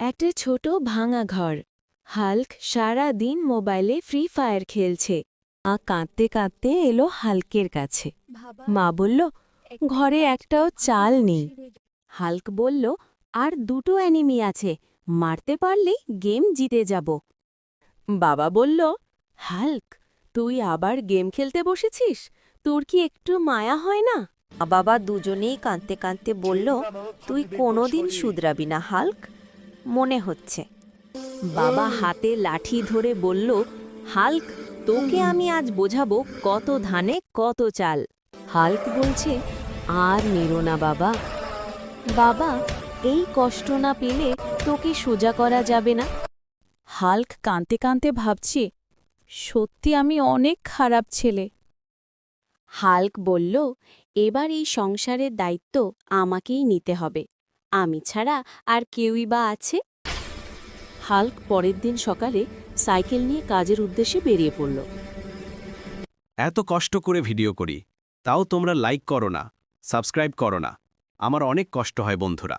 একটা ছোট ভাঙা ঘর। হাল্ক সারা দিন মোবাইলে ফ্রি ফায়ার খেলছে। কাঁদতে কাঁদতে এলো হাল্কের কাছে। মা বলল, ঘরে একটাও চাল নেই। হাল্ক বলল, আর দুটো অ্যানিমি আছে, মারতে পারলেই গেম জিতে যাব। বাবা বলল, হাল্ক, তুই আবার গেম খেলতে বসেছিস? তোর কি একটু মায়া হয় না? বাবা দুজনেই কাঁদতে কাঁদতে বলল, তুই কোনোদিন শুধরাবি না হাল্ক, মনে হচ্ছে। বাবা হাতে লাঠি ধরে বলল, হাল্ক, তোকে আমি আজ বোঝাবো কত ধানে কত চাল। হাল্ক বলছে, আর নেরো না বাবা। বাবা, এই কষ্ট না পেলে তোকে সোজা করা যাবে না। হাল্ক কাঁদতে কাঁদতে ভাবছে, সত্যি আমি অনেক খারাপ ছেলে। হাল্ক বলল, এবার এই সংসারের দায়িত্ব আমাকেই নিতে হবে। আমি ছাড়া আর কেউই বা আছে? হাল্ক পরের দিন সকালে সাইকেল নিয়ে কাজের উদ্দেশ্যে বেরিয়ে পড়ল। এত কষ্ট করে ভিডিও করি, তাও তোমরা লাইক করো না, সাবস্ক্রাইব করো না। আমার অনেক কষ্ট হয় বন্ধুরা।